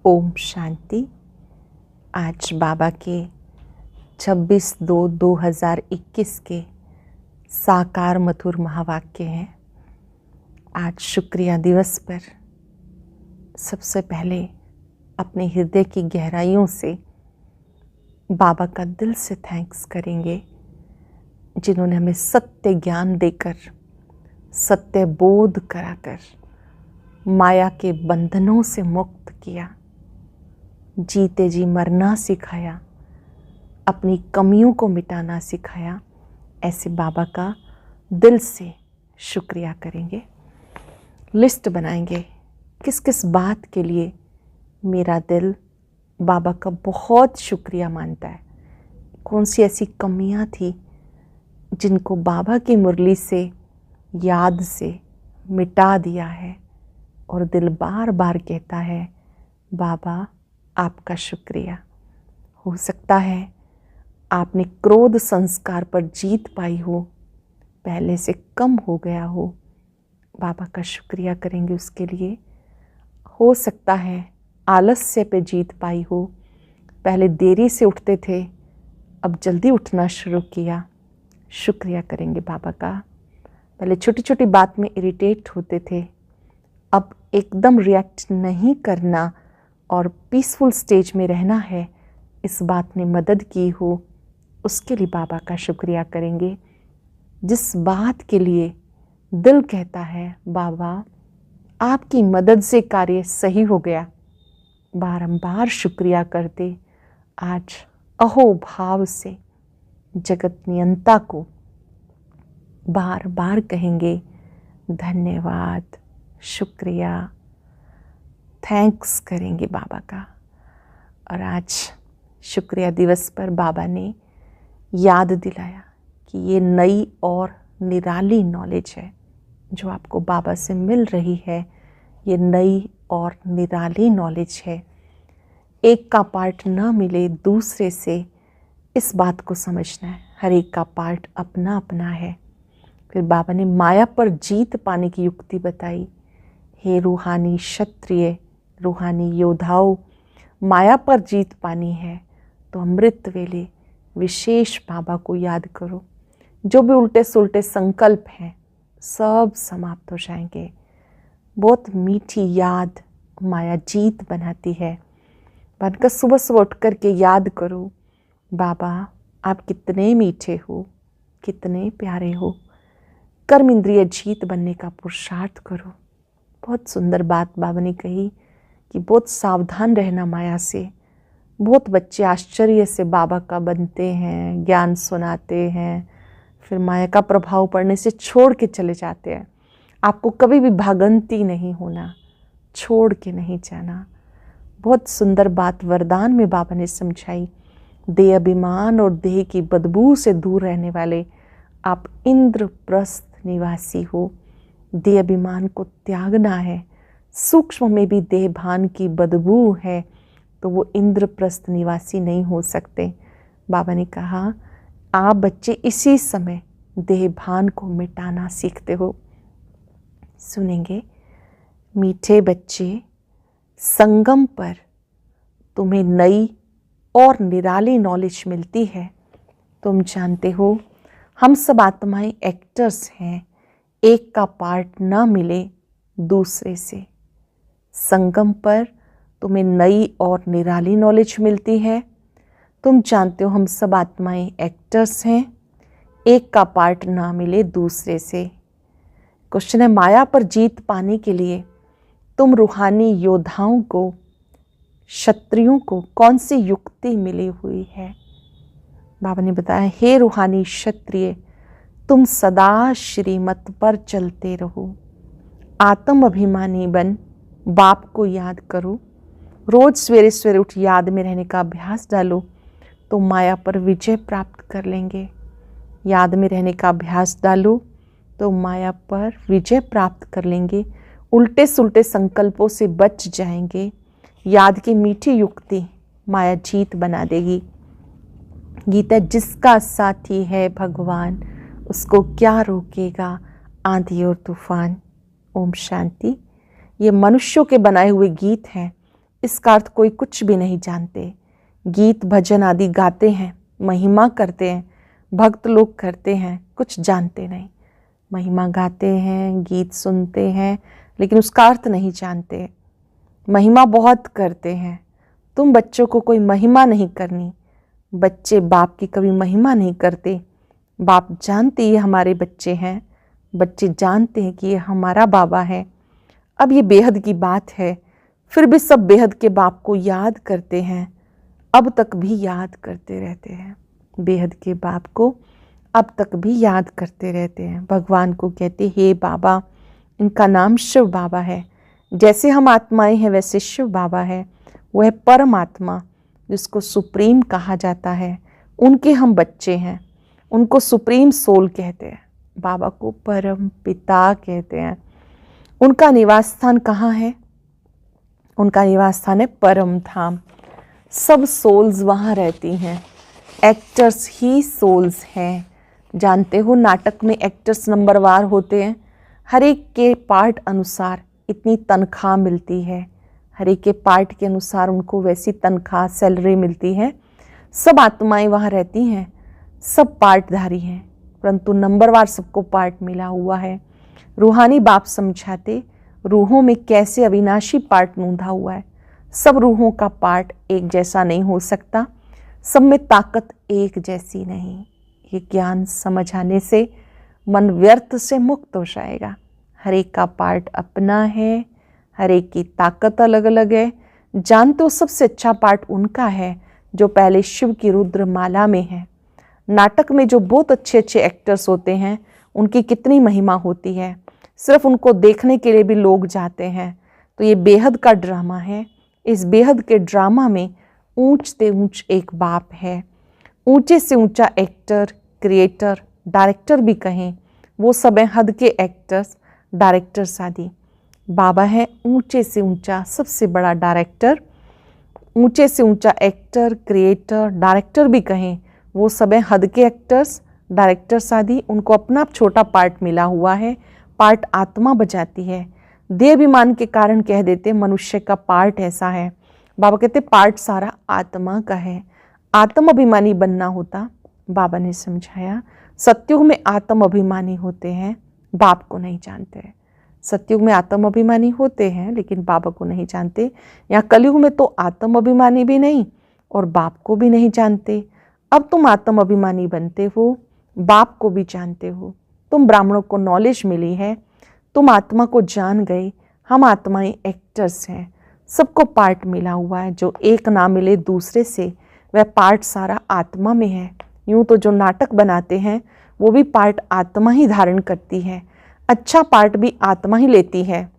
ओम शांति। आज बाबा के 26/2/2021 के साकार मधुर महावाक्य हैं। आज शुक्रिया दिवस पर सबसे पहले अपने हृदय की गहराइयों से बाबा का दिल से थैंक्स करेंगे, जिन्होंने हमें सत्य ज्ञान देकर, सत्य बोध कराकर माया के बंधनों से मुक्त किया, जीते जी मरना सिखाया, अपनी कमियों को मिटाना सिखाया। ऐसे बाबा का दिल से शुक्रिया करेंगे। लिस्ट बनाएंगे किस किस बात के लिए मेरा दिल बाबा का बहुत शुक्रिया मानता है, कौन सी ऐसी कमियां थी जिनको बाबा की मुरली से याद से मिटा दिया है, और दिल बार बार कहता है बाबा आपका शुक्रिया। हो सकता है आपने क्रोध संस्कार पर जीत पाई हो, पहले से कम हो गया हो, बाबा का शुक्रिया करेंगे उसके लिए। हो सकता है आलस्य पे जीत पाई हो, पहले देरी से उठते थे, अब जल्दी उठना शुरू किया, शुक्रिया करेंगे बाबा का। पहले छोटी छोटी बात में इरिटेट होते थे, अब एकदम रिएक्ट नहीं करना और पीसफुल स्टेज में रहना है, इस बात ने मदद की हो, उसके लिए बाबा का शुक्रिया करेंगे। जिस बात के लिए दिल कहता है बाबा आपकी मदद से कार्य सही हो गया, बारंबार शुक्रिया करते आज अहो भाव से जगत नियंता को बार बार कहेंगे धन्यवाद, शुक्रिया, थैंक्स करेंगे बाबा का। और आज शुक्रिया दिवस पर बाबा ने याद दिलाया कि ये नई और निराली नॉलेज है जो आपको बाबा से मिल रही है, ये नई और निराली नॉलेज है। एक का पार्ट न मिले दूसरे से, इस बात को समझना है, हर एक का पार्ट अपना अपना है। फिर बाबा ने माया पर जीत पाने की युक्ति बताई। हे रूहानी क्षत्रिय, रूहानी योद्धाओं, माया पर जीत पानी है तो अमृत वेले विशेष बाबा को याद करो। जो भी उल्टे सुलटे संकल्प हैं सब समाप्त हो जाएंगे। बहुत मीठी याद माया जीत बनाती है। बनकर सुबह सुबह उठ कर के याद करो बाबा आप कितने मीठे हो, कितने प्यारे हो। कर्म इंद्रिय जीत बनने का पुरुषार्थ करो। बहुत सुंदर बात बाबा ने कही कि बहुत सावधान रहना माया से। बहुत बच्चे आश्चर्य से बाबा का बनते हैं, ज्ञान सुनाते हैं, फिर माया का प्रभाव पड़ने से छोड़ के चले जाते हैं। आपको कभी भी भागंती नहीं होना, छोड़ के नहीं जाना। बहुत सुंदर बात वरदान में बाबा ने समझाई। देह अभिमान और देह की बदबू से दूर रहने वाले आप इंद्रप्रस्थ निवासी हो। देह अभिमान को त्यागना है। सूक्ष्म में भी देह भान की बदबू है तो वो इंद्रप्रस्थ निवासी नहीं हो सकते। बाबा ने कहा आप बच्चे इसी समय देह भान को मिटाना सीखते हो। सुनेंगे, मीठे बच्चे, संगम पर तुम्हें नई और निराली नॉलेज मिलती है। तुम जानते हो हम सब आत्माएं एक्टर्स हैं, एक का पार्ट न मिले दूसरे से। संगम पर तुम्हें नई और निराली नॉलेज मिलती है। तुम जानते हो हम सब आत्माएं एक्टर्स हैं, एक का पार्ट ना मिले दूसरे से। क्वेश्चन है, माया पर जीत पाने के लिए तुम रूहानी योद्धाओं को, क्षत्रियों को कौन सी युक्ति मिली हुई है? बाबा ने बताया, हे रूहानी क्षत्रिय, तुम सदा श्रीमत पर चलते रहो। आत्म अभिमानी बन बाप को याद करो। रोज सवेरे सवेरे उठ याद में रहने का अभ्यास डालो तो माया पर विजय प्राप्त कर लेंगे। याद में रहने का अभ्यास डालो तो माया पर विजय प्राप्त कर लेंगे। उल्टे सुलटे संकल्पों से बच जाएंगे। याद की मीठी युक्ति माया जीत बना देगी। गीता, जिसका साथी है भगवान उसको क्या रोकेगा आंधी और तूफान। ओम शांति। ये मनुष्यों के बनाए हुए गीत हैं, इसका अर्थ कोई कुछ भी नहीं जानते। गीत भजन आदि गाते हैं, महिमा करते हैं, भक्त लोग करते हैं, कुछ जानते नहीं। महिमा गाते हैं, गीत सुनते हैं, लेकिन उसका अर्थ नहीं जानते। महिमा बहुत करते हैं। तुम बच्चों को कोई महिमा नहीं करनी। बच्चे बाप की कभी महिमा नहीं करते। बाप जानते ये हमारे बच्चे हैं, बच्चे जानते हैं कि ये हमारा बाबा है। अब ये बेहद की बात है, फिर भी सब बेहद के बाप को याद करते हैं, अब तक भी याद करते रहते हैं। बेहद के बाप को अब तक भी याद करते रहते हैं। भगवान को कहते हे बाबा, इनका नाम शिव बाबा है। जैसे हम आत्माएं हैं वैसे शिव बाबा है। वह परमात्मा जिसको सुप्रीम कहा जाता है, उनके हम बच्चे हैं। उनको सुप्रीम सोल कहते हैं, बाबा को परम पिता कहते हैं। उनका निवास स्थान कहाँ है? उनका निवास स्थान है परम धाम। सब सोल्स वहाँ रहती हैं। एक्टर्स ही सोल्स हैं। जानते हो नाटक में एक्टर्स नंबरवार होते हैं। हर एक के पार्ट अनुसार इतनी तनख्वाह मिलती है, हर एक के पार्ट के अनुसार उनको वैसी तनख्वाह सैलरी मिलती है। सब आत्माएं वहाँ रहती हैं, सब पार्टधारी हैं, परंतु नंबरवार सबको पार्ट मिला हुआ है। रूहानी बाप समझाते रूहों में कैसे अविनाशी पार्ट नूंधा हुआ है। सब रूहों का पार्ट एक जैसा नहीं हो सकता, सब में ताकत एक जैसी नहीं। ये ज्ञान समझ आने से मन व्यर्थ से मुक्त हो जाएगा। हर एक का पार्ट अपना है, हर एक की ताकत अलग अलग है। जानते हो सबसे अच्छा पार्ट उनका है जो पहले शिव की रुद्र माला में है। नाटक में जो बहुत अच्छे अच्छे एक्टर्स होते हैं, उनकी कितनी महिमा होती है, सिर्फ उनको देखने के लिए भी लोग जाते हैं। तो ये बेहद का ड्रामा है। इस बेहद के ड्रामा में ऊंच से ऊंच एक बाप है, ऊंचे से ऊंचा एक्टर, क्रिएटर, डायरेक्टर भी कहें, वो सब हैं हद के एक्टर्स, डायरेक्टर्स आदि। बाबा है ऊंचे से ऊंचा सबसे बड़ा डायरेक्टर, ऊंचे से ऊंचा एक्टर, क्रिएटर, डायरेक्टर भी कहें, वो सब हैं हद के एक्टर्स, डायरेक्टर्स आदि। उनको अपना छोटा पार्ट मिला हुआ है, पार्ट आत्मा बजाती है। देहाभिमान के कारण कह देते मनुष्य का पार्ट ऐसा है। बाबा कहते पार्ट सारा आत्मा का है। आत्म अभिमानी बनना होता, बाबा ने समझाया। सतयुग में आत्म अभिमानी होते हैं, बाप को नहीं जानते। सतयुग में आत्म अभिमानी होते हैं लेकिन बाबा को नहीं जानते। यहाँ कलयुग में तो आत्म अभिमानी भी नहीं और बाप को भी नहीं जानते। अब तुम आत्म अभिमानी बनते हो, बाप को भी जानते हो। तुम ब्राह्मणों को नॉलेज मिली है, तुम आत्मा को जान गए। हम आत्माएं एक्टर्स हैं, सबको पार्ट मिला हुआ है। जो एक ना मिले दूसरे से, वह पार्ट सारा आत्मा में है। यूँ तो जो नाटक बनाते हैं वो भी पार्ट आत्मा ही धारण करती है, अच्छा पार्ट भी आत्मा ही लेती है।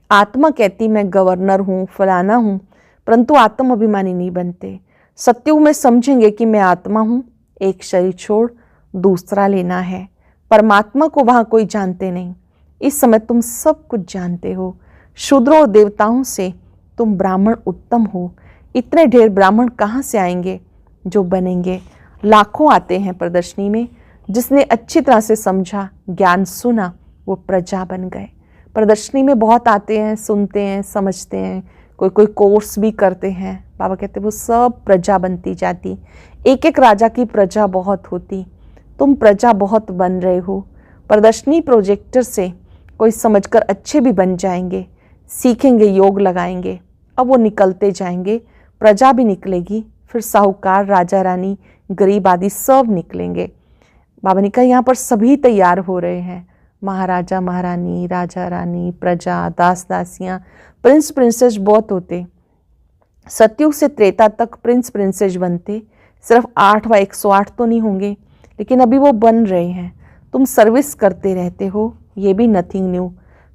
आत्मा कहती मैं गवर्नर हूँ, फलाना हूँ, परंतु आत्म अभिमानी नहीं बनते। सत्युग में समझेंगे कि मैं आत्मा हूँ, एक शरीर छोड़ दूसरा लेना है। परमात्मा को वहाँ कोई जानते नहीं। इस समय तुम सब कुछ जानते हो। शूद्रों और देवताओं से तुम ब्राह्मण उत्तम हो। इतने ढेर ब्राह्मण कहाँ से आएंगे जो बनेंगे? लाखों आते हैं प्रदर्शनी में। जिसने अच्छी तरह से समझा, ज्ञान सुना, वो प्रजा बन गए। प्रदर्शनी में बहुत आते हैं, सुनते हैं, समझते हैं, कोई कोई कोर्स भी करते हैं। बाबा कहते वो सब प्रजा बनती जाती। एक एक राजा की प्रजा बहुत होती। तुम प्रजा बहुत बन रहे हो। प्रदर्शनी प्रोजेक्टर से कोई समझकर अच्छे भी बन जाएंगे, सीखेंगे, योग लगाएंगे। अब वो निकलते जाएंगे, प्रजा भी निकलेगी, फिर साहूकार, राजा रानी, गरीब आदि सब निकलेंगे। बाबा ने कहा यहाँ पर सभी तैयार हो रहे हैं। महाराजा महारानी, राजा रानी, प्रजा, दास दासियाँ, प्रिंस प्रिंसेस बहुत होते। सतयुग से त्रेता तक प्रिंस प्रिंसेस बनते। सिर्फ 8 व 108 तो नहीं होंगे, लेकिन अभी वो बन रहे हैं। तुम सर्विस करते रहते हो, ये भी नथिंग न्यू।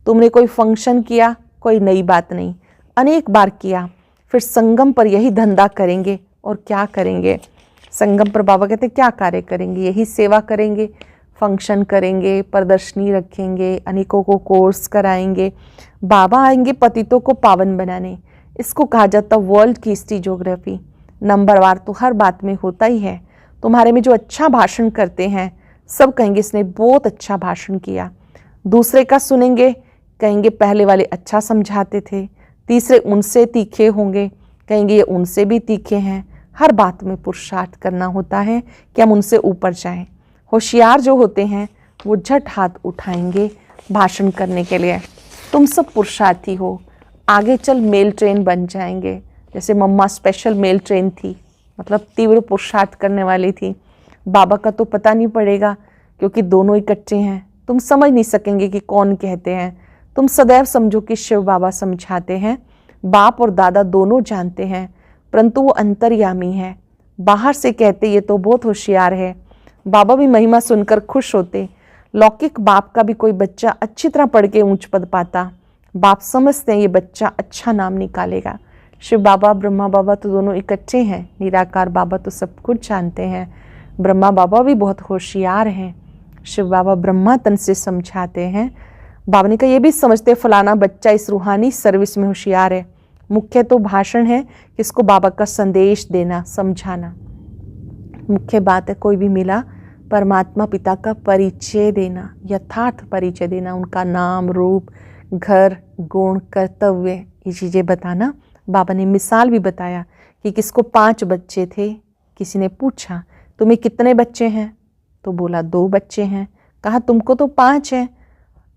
तुमने कोई फंक्शन किया, कोई नई बात नहीं, अनेक बार किया। फिर संगम पर यही धंधा करेंगे और क्या करेंगे? संगम पर बाबा कहते क्या कार्य करेंगे? यही सेवा करेंगे, फंक्शन करेंगे, प्रदर्शनी रखेंगे, अनेकों को कोर्स कराएंगे। बाबा आएंगे पतितों को पावन बनाने। इसको कहा जाता वर्ल्ड की हिस्ट्री ज्योग्राफी। नंबरवार तो हर बात में होता ही है। तुम्हारे में जो अच्छा भाषण करते हैं सब कहेंगे इसने बहुत अच्छा भाषण किया। दूसरे का सुनेंगे, कहेंगे पहले वाले अच्छा समझाते थे, तीसरे उनसे तीखे होंगे, कहेंगे ये उनसे भी तीखे हैं। हर बात में पुरुषार्थ करना होता है कि हम उनसे ऊपर जाएं। होशियार जो होते हैं वो झट हाथ उठाएंगे भाषण करने के लिए। तुम सब पुरुषार्थी हो, आगे चल मेल ट्रेन बन जाएंगे। जैसे मम्मा स्पेशल मेल ट्रेन थी, मतलब तीव्र पुरुषार्थ करने वाली थी। बाबा का तो पता नहीं पड़ेगा क्योंकि दोनों इकट्ठे हैं, तुम समझ नहीं सकेंगे कि कौन कहते हैं। तुम सदैव समझो कि शिव बाबा समझाते हैं। बाप और दादा दोनों जानते हैं, परंतु वो अंतर्यामी है। बाहर से कहते ये तो बहुत होशियार है। बाबा भी महिमा सुनकर खुश होते। लौकिक बाप का भी कोई बच्चा अच्छी तरह पढ़ के ऊंच पद पाता। बाप समझते हैं ये बच्चा अच्छा नाम निकालेगा। शिव बाबा ब्रह्मा बाबा तो दोनों इकट्ठे हैं। निराकार बाबा तो सब कुछ जानते हैं। ब्रह्मा बाबा भी बहुत होशियार हैं। शिव बाबा ब्रह्मा तन से समझाते हैं। बाबा ने कहा ये भी समझते फलाना बच्चा इस रूहानी सर्विस में होशियार है। मुख्य तो भाषण है कि इसको बाबा का संदेश देना, समझाना। मुख्य बात है कोई भी मिला परमात्मा पिता का परिचय देना, यथार्थ परिचय देना, उनका नाम, रूप, घर, गुण, कर्तव्य, ये चीज़ें बताना। बाबा ने मिसाल भी बताया कि किसको 5 बच्चे थे। किसी ने पूछा तुम्हें कितने बच्चे हैं, तो बोला 2 बच्चे हैं। कहा तुमको तो 5 हैं,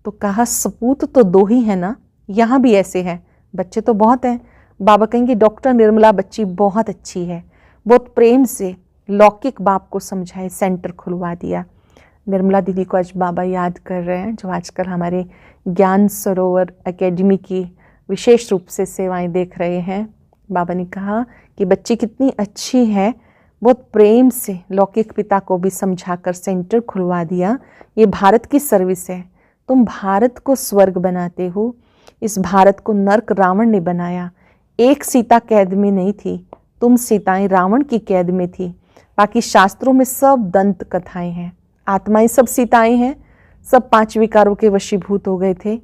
तो कहा सपूत तो 2 ही है ना। यहाँ भी ऐसे है, बच्चे तो बहुत हैं। बाबा कहेंगे डॉक्टर निर्मला बच्ची बहुत अच्छी है। बहुत प्रेम से लौकिक बाप को समझाए, सेंटर खुलवा दिया। निर्मला दीदी को आज बाबा याद कर रहे हैं, जो आजकल हमारे ज्ञान सरोवर एकेडमी की विशेष रूप से सेवाएं देख रहे हैं। बाबा ने कहा कि बच्ची कितनी अच्छी है, बहुत प्रेम से लौकिक पिता को भी समझाकर सेंटर खुलवा दिया। ये भारत की सर्विस है, तुम भारत को स्वर्ग बनाते हो। इस भारत को नर्क रावण ने बनाया। एक सीता कैद में नहीं थी, तुम सीताएं रावण की कैद में थी। बाकी शास्त्रों में सब दंत कथाएं हैं। आत्माएं सब सीताएं हैं, सब 5 विकारों के वशीभूत हो गए थे।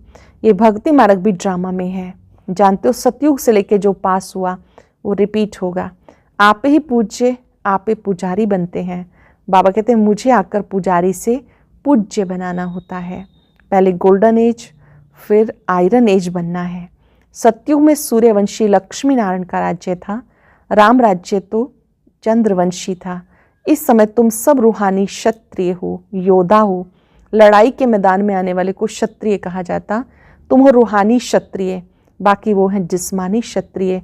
ये भक्ति मार्ग भी ड्रामा में है। जानते हो सतयुग से लेके जो पास हुआ वो रिपीट होगा। आप ही पूज्य, आप ही पुजारी बनते हैं। बाबा कहते हैं मुझे आकर पुजारी से पूज्य बनाना होता है। पहले गोल्डन एज, फिर आयरन एज बनना है। सतयुग में सूर्यवंशी लक्ष्मी नारायण का राज्य था। राम राज्य तो चंद्रवंशी था। इस समय तुम सब रूहानी क्षत्रिय हो, योद्धा हो। लड़ाई के मैदान में आने वाले को क्षत्रिय कहा जाता। तुम हो रूहानी क्षत्रिय, बाकी वो हैं जिस्मानी क्षत्रिय।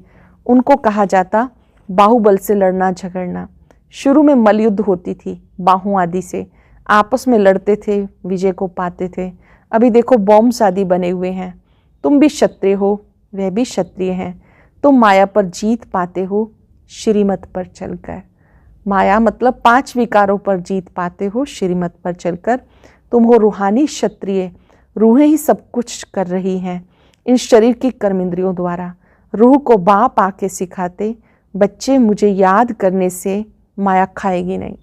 उनको कहा जाता बाहुबल से लड़ना झगड़ना। शुरू में मलयुद्ध होती थी, बाहों आदि से आपस में लड़ते थे, विजय को पाते थे। अभी देखो बॉम्ब आदि बने हुए हैं। तुम भी क्षत्रिय हो, वह भी क्षत्रिय हैं। तुम माया पर जीत पाते हो श्रीमत पर चलकर। माया मतलब 5 विकारों पर जीत पाते हो श्रीमत पर चलकर। तुम हो रूहानी क्षत्रिय। रूहें ही सब कुछ कर रही हैं इन शरीर की कर्म इंद्रियों द्वारा। रूह को बाप आके सिखाते, बच्चे मुझे याद करने से माया खाएगी नहीं।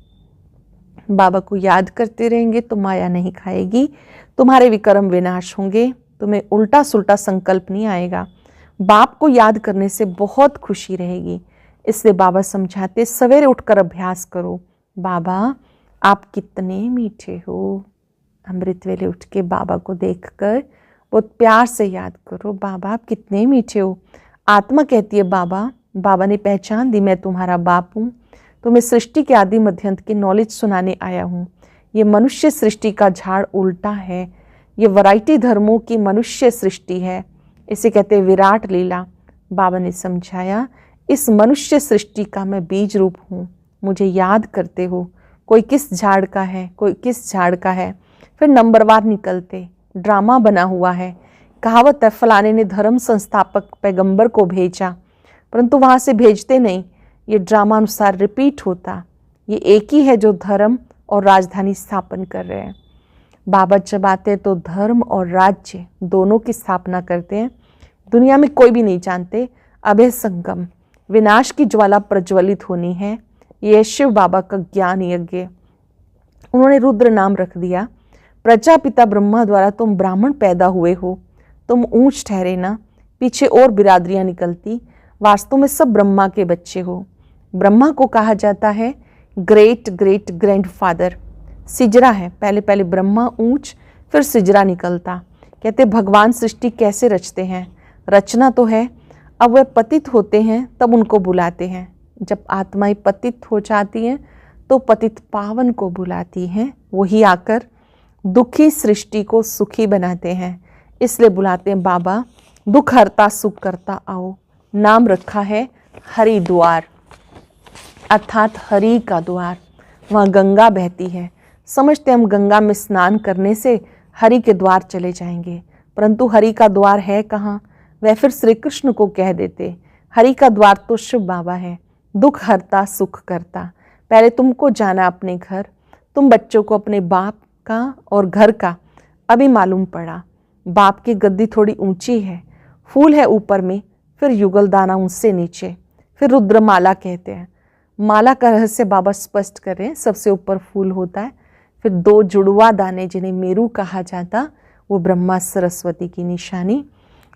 बाबा को याद करते रहेंगे तो माया नहीं खाएगी। तुम्हारे विकर्म विनाश होंगे, तुम्हें उल्टा सुल्टा संकल्प नहीं आएगा। बाप को याद करने से बहुत खुशी रहेगी। इसलिए बाबा समझाते सवेरे उठकर अभ्यास करो। बाबा आप कितने मीठे हो। अमृत वेले उठ के बाबा को देखकर बहुत प्यार से याद करो, बाबा आप कितने मीठे हो। आत्मा कहती है बाबा, बाबा ने पहचान दी मैं तुम्हारा बाप हूँ। तुम्हें सृष्टि के आदि मध्यंत की नॉलेज सुनाने आया हूँ। ये मनुष्य सृष्टि का झाड़ उल्टा है। ये वैरायटी धर्मों की मनुष्य सृष्टि है। इसे कहते हैं विराट लीला। बाबा ने समझाया इस मनुष्य सृष्टि का मैं बीज रूप हूँ। मुझे याद करते हो। कोई किस झाड़ का है, कोई किस झाड़ का है। फिर नंबरवार निकलते। ड्रामा बना हुआ है। कहावत है फलाने ने धर्म संस्थापक पैगंबर को भेजा, परंतु वहाँ से भेजते नहीं। ये ड्रामा अनुसार रिपीट होता। ये एक ही है जो धर्म और राजधानी स्थापन कर रहे हैं। बाबा जब आते हैं तो धर्म और राज्य दोनों की स्थापना करते हैं। दुनिया में कोई भी नहीं जानते अभय संगम, विनाश की ज्वाला प्रज्वलित होनी है। ये शिव बाबा का ज्ञान यज्ञ। उन्होंने रुद्र नाम रख दिया। प्रजापिता ब्रह्मा द्वारा तुम ब्राह्मण पैदा हुए हो। तुम ऊंच ठहरे ना, पीछे और बिरादरियां निकलती। वास्तव में सब ब्रह्मा के बच्चे हो। ब्रह्मा को कहा जाता है ग्रेट ग्रेट ग्रैंडफादर। सिजरा है, पहले पहले ब्रह्मा ऊंच, फिर सिजरा निकलता। कहते भगवान सृष्टि कैसे रचते हैं। रचना तो है अब वह पतित होते हैं तब उनको बुलाते हैं। जब आत्माएं पतित हो जाती हैं तो पतित पावन को बुलाती हैं। वही आकर दुखी सृष्टि को सुखी बनाते हैं। इसलिए बुलाते हैं बाबा दुख हरता सुख करता आओ। नाम रखा है हरिद्वार, अर्थात हरि का द्वार। वहाँ गंगा बहती है। समझते हम गंगा में स्नान करने से हरि के द्वार चले जाएंगे, परंतु हरि का द्वार है कहाँ? वह फिर श्री कृष्ण को कह देते। हरि का द्वार तो शिव बाबा है, दुख हरता सुख करता। पहले तुमको जाना अपने घर। तुम बच्चों को अपने बाप का और घर का अभी मालूम पड़ा। बाप की गद्दी थोड़ी ऊंची है, फूल है ऊपर में, फिर युगल दाना उससे नीचे, फिर रुद्रमाला कहते हैं। माला का रहस्य बाबा स्पष्ट कर रहे हैं। सबसे ऊपर फूल होता है, फिर 2 जुड़वा दाने जिन्हें मेरू कहा जाता, वो ब्रह्मा सरस्वती की निशानी।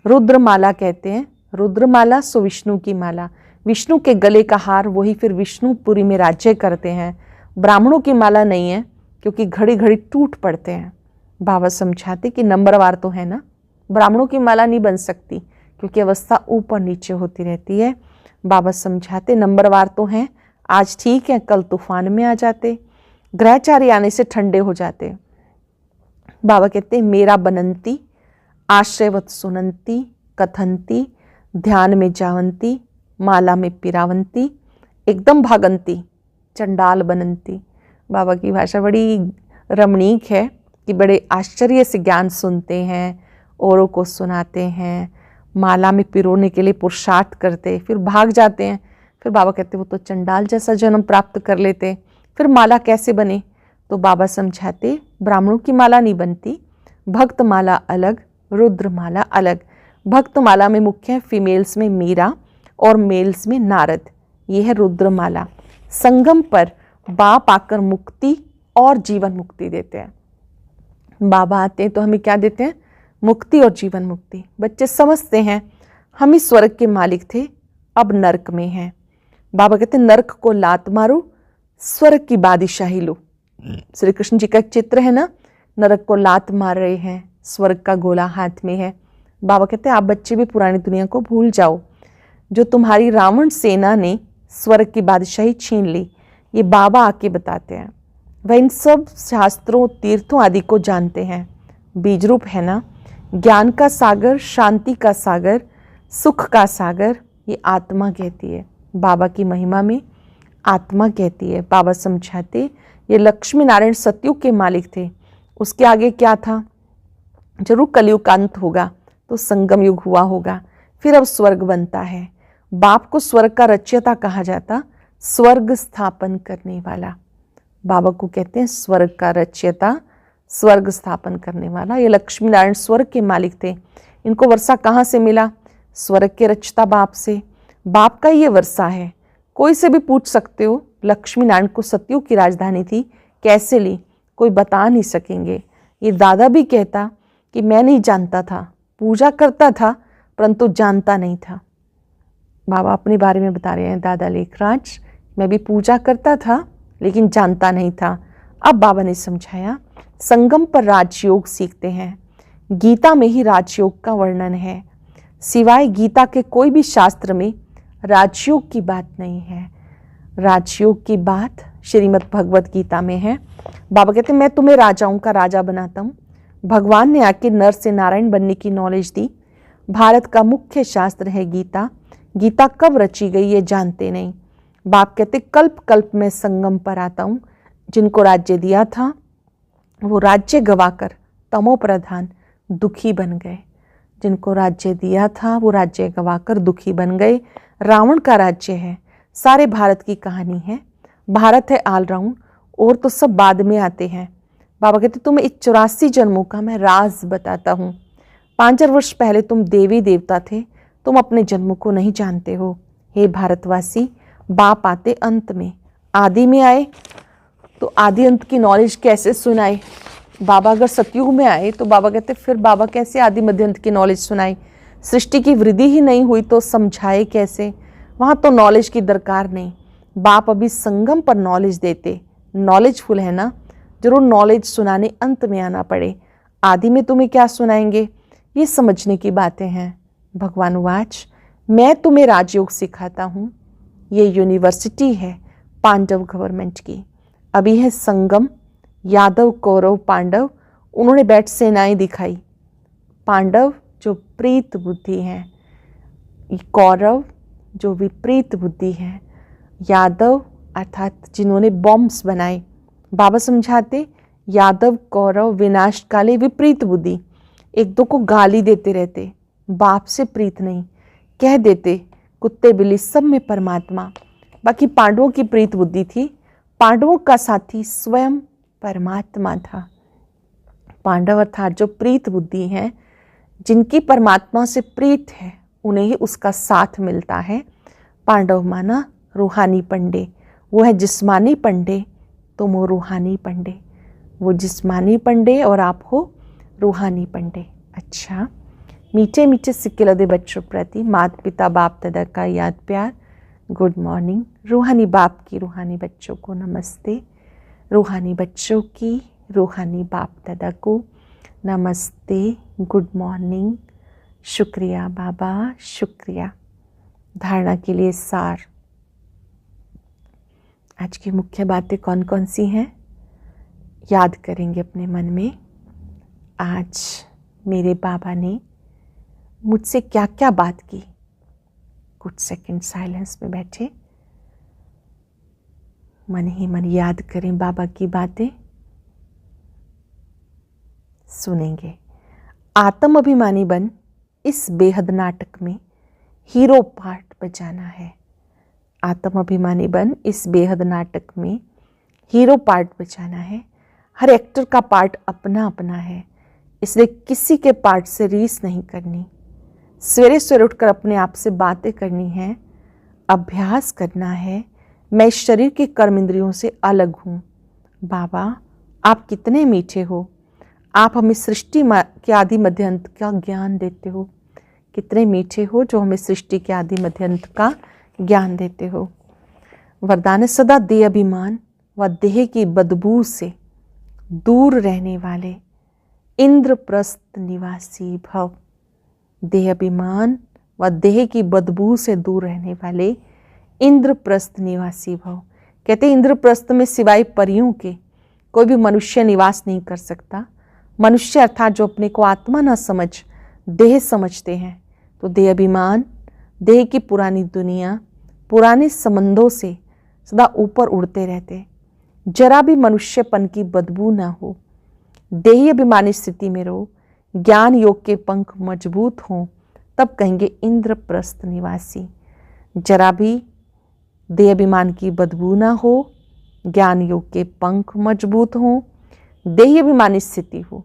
रुद्रमाला कहते हैं। रुद्रमाला सो विष्णु की माला, विष्णु के गले का हार, वही फिर विष्णुपुरी में राज्य करते हैं। ब्राह्मणों की माला नहीं है, क्योंकि घड़ी घड़ी टूट पड़ते हैं। बाबा समझाते कि नंबरवार तो है ना, ब्राह्मणों की माला नहीं बन सकती, क्योंकि अवस्था ऊपर नीचे होती रहती है। बाबा समझाते नंबरवार तो हैं, आज ठीक है कल तूफान में आ जाते, ग्रहचारी आने से ठंडे हो जाते। बाबा कहते मेरा बनंती, आश्रयवत सुनंती, कथंती, ध्यान में जावंती, माला में पिरावंती, एकदम भागंती, चंडाल बनंती। बाबा की भाषा बड़ी रमणीक है कि बड़े आश्चर्य से ज्ञान सुनते हैं, औरों को सुनाते हैं, माला में पिरोने के लिए पुरुषार्थ करते, फिर भाग जाते हैं। फिर बाबा कहते वो तो चंडाल जैसा जन्म प्राप्त कर लेते। फिर माला कैसे बने? तो बाबा समझाते ब्राह्मणों की माला नहीं बनती, भक्त माला अलग, रुद्र माला अलग। भक्त माला में मुख्य है फीमेल्स में मीरा और मेल्स में नारद, ये है रुद्र माला। संगम पर बाप आकर मुक्ति और जीवन मुक्ति देते हैं। बाबा आते हैं तो हमें क्या देते हैं? मुक्ति और जीवन मुक्ति। बच्चे समझते हैं हम ही स्वर्ग के मालिक थे, अब नरक में हैं। बाबा कहते हैं नरक को लात मारो, स्वर्ग की बादशाही लो। श्री कृष्ण जी का एक चित्र है ना, नरक को लात मार रहे हैं, स्वर्ग का गोला हाथ में है। बाबा कहते हैं आप बच्चे भी पुरानी दुनिया को भूल जाओ। जो तुम्हारी रावण सेना ने स्वर्ग की बादशाही छीन ली, ये बाबा आके बताते हैं। वह इन सब शास्त्रों तीर्थों आदि को जानते हैं। बीज रूप है ना, ज्ञान का सागर, शांति का सागर, सुख का सागर, ये आत्मा कहती है। बाबा की महिमा में आत्मा कहती है। बाबा समझाते ये लक्ष्मी नारायण सतयुग के मालिक थे। उसके आगे क्या था? जरूर कलयुग का अंत होगा तो संगम युग हुआ होगा, फिर अब स्वर्ग बनता है। बाप को स्वर्ग का रचयिता कहा जाता, स्वर्ग स्थापन करने वाला। बाबा को कहते हैं स्वर्ग का रचयिता, स्वर्ग स्थापन करने वाला। ये लक्ष्मी नारायण स्वर्ग के मालिक थे। इनको वर्षा कहाँ से मिला? स्वर्ग के रचयिता बाप से। बाप का ये वर्षा है। कोई से भी पूछ सकते हो लक्ष्मी नारायण को सतयुग की राजधानी थी, कैसे ली? कोई बता नहीं सकेंगे। ये दादा भी कहता कि मैं नहीं जानता था, पूजा करता था परंतु जानता नहीं था। बाबा अपने बारे में बता रहे हैं, दादा लेखराज, मैं भी पूजा करता था लेकिन जानता नहीं था। अब बाबा ने समझाया संगम पर राजयोग सीखते हैं। गीता में ही राजयोग का वर्णन है। सिवाय गीता के कोई भी शास्त्र में राजयोग की बात नहीं है। राजयोग की बात श्रीमद् भगवत गीता में है। बाबा कहते हैं मैं तुम्हें राजाओं का राजा बनाता हूँ। भगवान ने आके नर से नारायण बनने की नॉलेज दी। भारत का मुख्य शास्त्र है गीता। गीता कब रची गई ये जानते नहीं। बाप कहते कल्प कल्प में संगम पर आता हूँ। जिनको राज्य दिया था वो राज्य गवाकर तमो प्रधान दुखी बन गए। जिनको राज्य दिया था वो राज्य गवाकर दुखी बन गए। रावण का राज्य है, सारे भारत की कहानी है। भारत है ऑलराउंड, और तो सब बाद में आते हैं। बाबा कहते तुम्हें इस 84 जन्मों का मैं राज बताता हूँ। 5000 वर्ष पहले तुम देवी देवता थे, तुम अपने जन्मों को नहीं जानते हो। हे भारतवासी, बाप आते अंत में, आदि में आए तो आदि अंत की नॉलेज कैसे सुनाए? बाबा अगर सतयुग में आए तो बाबा कहते फिर बाबा कैसे आदि मध्य अंत की नॉलेज सुनाए? सृष्टि की वृद्धि ही नहीं हुई तो समझाए कैसे? वहाँ तो नॉलेज की दरकार नहीं। बाप अभी संगम पर नॉलेज देते, नॉलेजफुल है ना, जरूर नॉलेज सुनाने अंत में आना पड़े। आदि में तुम्हें क्या सुनाएंगे? ये समझने की बातें हैं। भगवान वाच मैं तुम्हें राजयोग सिखाता हूँ। ये यूनिवर्सिटी है पांडव गवर्नमेंट की। अभी है संगम, यादव कौरव पांडव, उन्होंने बैठ सेनाएं दिखाई। पांडव जो प्रीत बुद्धि हैं, कौरव जो विपरीत बुद्धि है, यादव अर्थात जिन्होंने बॉम्ब्स बनाए। बाबा समझाते यादव कौरव विनाशकाले विपरीत बुद्धि, एक दो को गाली देते रहते, बाप से प्रीत नहीं, कह देते कुत्ते बिल्ली सब में परमात्मा। बाकी पांडवों की प्रीत बुद्धि थी, पांडवों का साथी स्वयं परमात्मा था। पांडव अर्थात जो प्रीत बुद्धि है, जिनकी परमात्मा से प्रीत है, उन्हें ही उसका साथ मिलता है। पांडव माना रूहानी पंडे, वो है जिस्मानी पंडे, तुम हो रूहानी पंडे। वो जिस्मानी पंडे और आप हो रूहानी पंडे। अच्छा, मीठे मीठे सिक्के लदे बच्चों प्रति माता पिता बाप दादा का याद प्यार। Good morning. रूहानी बाप की रूहानी बच्चों को नमस्ते, रूहानी बच्चों की रूहानी बाप दादा को नमस्ते, गुड मॉर्निंग। शुक्रिया बाबा, शुक्रिया। धारणा के लिए सार। आज की मुख्य बातें कौन कौन सी हैं, याद करेंगे अपने मन में। आज मेरे बाबा ने मुझसे क्या क्या बात की। कुछ सेकंड साइलेंस में बैठे, मन ही मन याद करें बाबा की बातें, सुनेंगे। आत्म अभिमानी बन इस बेहद नाटक में हीरो पार्ट बजाना है। आत्म अभिमानी बन इस बेहद नाटक में हीरो पार्ट बजाना है। हर एक्टर का पार्ट अपना अपना है, इसलिए किसी के पार्ट से रीस नहीं करनी। सवेरे सवेरे उठकर अपने आप से बातें करनी है, अभ्यास करना है। मैं इस शरीर के कर्म इंद्रियों से अलग हूँ। बाबा आप कितने मीठे हो, आप हमें सृष्टि के आदि मध्य अंत का ज्ञान देते हो। कितने मीठे हो जो हमें सृष्टि के आदि मध्य अंत का ज्ञान देते हो। वरदान है सदा देह अभिमान व देह की बदबू से दूर रहने वाले इंद्रप्रस्थ निवासी भव। देह अभिमान व देह की बदबू से दूर रहने वाले इंद्रप्रस्थ निवासी भव। कहते इंद्रप्रस्थ में सिवाय परियों के कोई भी मनुष्य निवास नहीं कर सकता। मनुष्य अर्थात जो अपने को आत्मा न समझ देह समझते हैं, तो देह अभिमान, देह की पुरानी दुनिया, पुराने संबंधों से सदा ऊपर उड़ते रहते। जरा भी मनुष्यपन की बदबू ना हो, देही अभिमानी स्थिति में रहो। ज्ञान योग के पंख मजबूत हों, तब कहेंगे इंद्रप्रस्थ निवासी। जरा भी देह अभिमान की बदबू ना हो, ज्ञान योग के पंख मजबूत हों, देही अभिमानी स्थिति हो।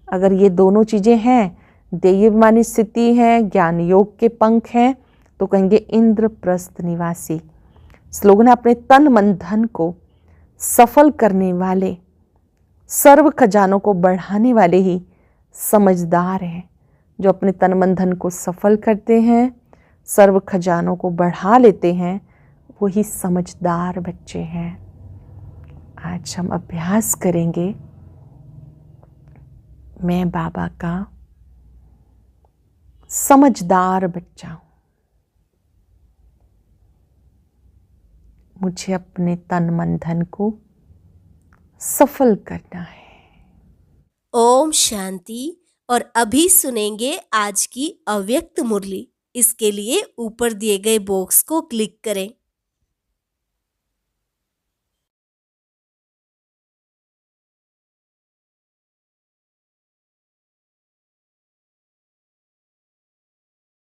अगर ये दोनों चीज़ें हैं, देही अभिमानी स्थिति है, ज्ञान योग के पंख हैं, तो कहेंगे इंद्रप्रस्थ निवासी। स्लोगन है अपने तन मन धन को सफल करने वाले, सर्व खजानों को बढ़ाने वाले ही समझदार हैं। जो अपने तन मन धन को सफल करते हैं, सर्व खजानों को बढ़ा लेते हैं, वही समझदार बच्चे हैं। आज हम अभ्यास करेंगे, मैं बाबा का समझदार बच्चा हूं, मुझे अपने तन मन धन को सफल करना है। ओम शांति। और अभी सुनेंगे आज की अव्यक्त मुरली। इसके लिए ऊपर दिए गए बॉक्स को क्लिक करें।